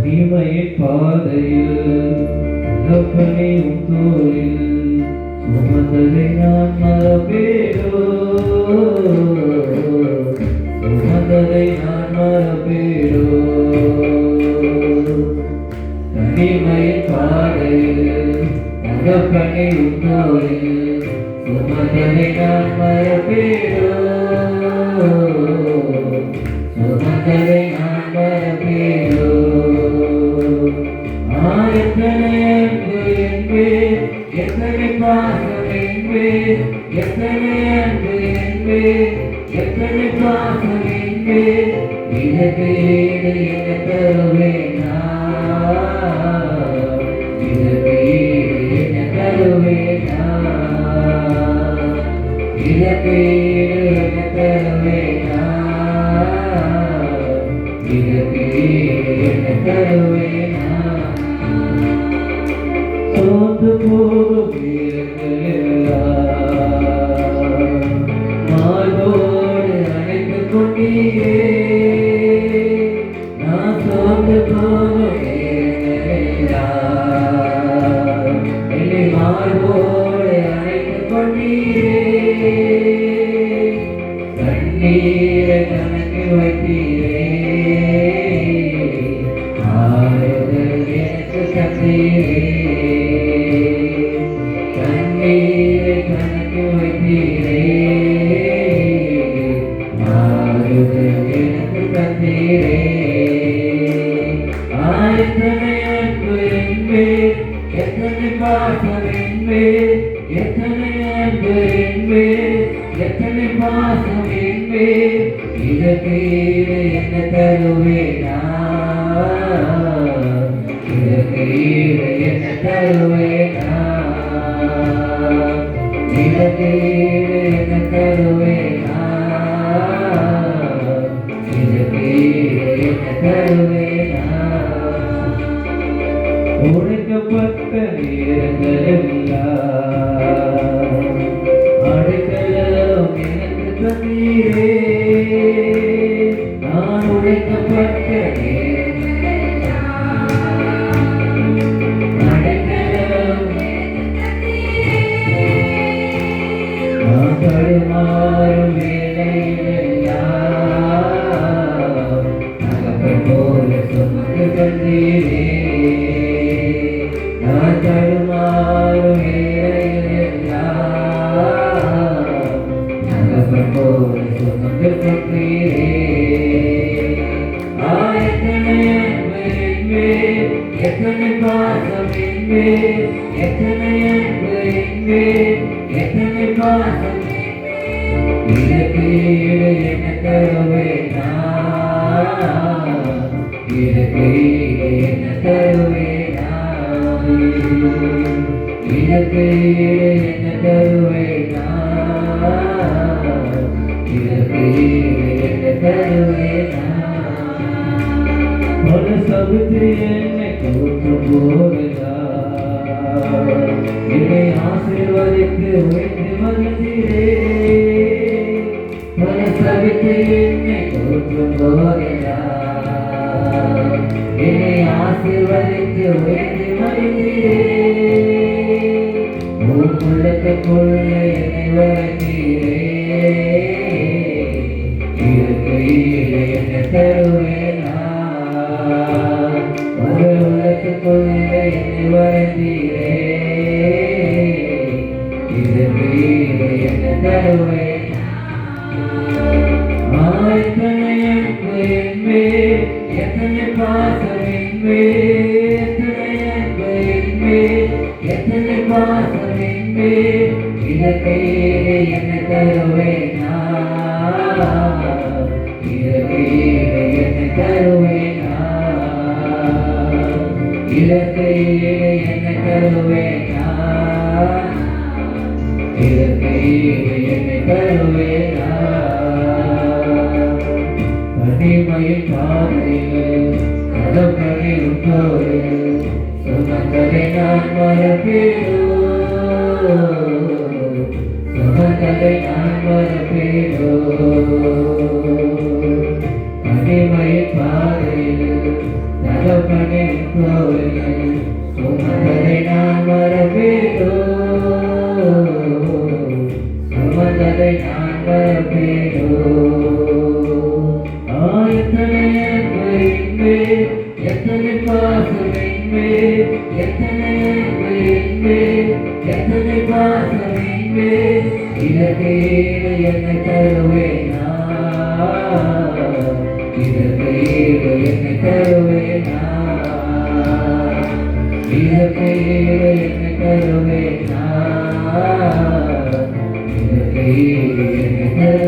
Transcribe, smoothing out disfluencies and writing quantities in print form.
தனிமையின் பாதையில் தகப்பனையும் தோளில் சுமந்ததை நான் மறப்பேனோ, சுமந்ததை நான் மறப்பேனோ. தனிமையின் பாதையில் தகப்பனையும் தோளில் சுமந்ததை நான் மறப்பேனோ, சுமந்ததை நான் மறப்பேனோ. எத்தனை அன்பு என்பேன், எத்தனை பாசம் என்பேன், எத்தனை அன்பு என்பேன், எத்தனை பாசம் என்பேன். இதற்கு ஈடு என்ன தருவேனா, இதற்கு ஈடு என்ன தருவேனா, இதற்கு ஈடு என்ன தருவேனா, இதற்கு ஈடு என்ன தருவேனா. சோர்ந்து போகும் மார்போடு அணைத்துக் கொண்டீரே, நான் சோர்ந்து போகும் என்னை மார்போடு அணைத்துக் கொண்டீரே. கண்ணீரை கணக்கு வைத்தீரே, ஆறுதல் எனக்கு தந்தீரே. கண்ணீரை கணக்கு வைத்தீரே, ஆறுதல் எனக்கு தந்தீரே. எத்தனை அன்பு என்பேன், எத்தனை பாசம் என்பேன், எத்தனை அன்பு என்பேன், எத்தனை பாசம் என்பேன். இதற்கு ஈடு என்ன தருவேனா, இதற்கு ஈடு என்ன தருவேனா, இதற்கு ஈடு என்ன தருவேனா, இதற்கு ஈடு என்ன தருவேனா. உடைக்கப்பட்ட நேரங்களெல்லாம் அடைக்கலம் எனக்கு தந்தீரே, நான் உடைக்கப்பட்ட அடைக்கலம் நான் தடுமாறும் வேளையிலெல்லாம் தகப்பன் போல சுமந்து தந்தீரே, நான் தடுமாறும் வேளையிலெல்லாம் தகப்பன் போல சுமந்து தந்தீரே. எத்தனை அன்பு என்பேன், எத்தனை பாசம் என்பேன், எத்தனை அன்பு என்பேன், எத்தனை பாசம். இதற்கு ஈடு என்ன தருவேனா, இதற்கு ஈடு என்ன தருவேனா, இதற்கு ஈடு என்ன தருவேனா, இதற்கு ஈடு என்ன தருவேனா. பல சவித்து என்னை கூட்டும் போதுதான் என்னை ஆசீர்வதித்து உயர்த்தி மகிழ்ந்தீரே. பல சவித்து என்னை கூட்டும் போதுதான் என்னை ஆசீர்வதித்து உயர்த்தி மகிழ்ந்தீரே. உள்ளத்துக்குள்ள என்னை வளர்ந்தீரே, இதற்கு ஈடு என்ன தருவேனா, உள்ளத்துக்குள்ள என்னை வளர்ந்தீரே, இதற்கு ஈடு என்ன தருவேனா. எத்தனை அன்பு என்பேன், எத்தனை பாசம் என்பேன், எத்தனை அன்பு என்பேன், எத்தனை பாசம் என்பேன். இதற்கு ஈடு என்ன தருவேனா, இதற்கு ஈடு என்ன தருவேனா, இதற்கு ஈடு என்ன தருவேனா, இதற்கு ஈடு என்ன தருவேனா. தனிமையின் பாதையில் தகப்பனையும் தோளில் சுமந்ததை நான் மறப்பேனோ, சுமந்ததை நான் மறப்பேனோ. தனிமையின் பாதையில் தகப்பனே தோளில் சுமந்ததை நான் மறப்பேனோ, சுமந்ததை நான் மறப்பேனோ. எத்தனை அன்பு என்மேல், எத்தனை பாசம் என்மேல், எத்தனை அன்பு என்மேல், எத்தனை பாசம் என்மேல். இதற்கேடு என்னை தருவேனா, இதற்கேடு என்னை தருவேனா, இதற்கேடு என்னை தருவேனா, இதற்கேடு என்னை தருவேனா.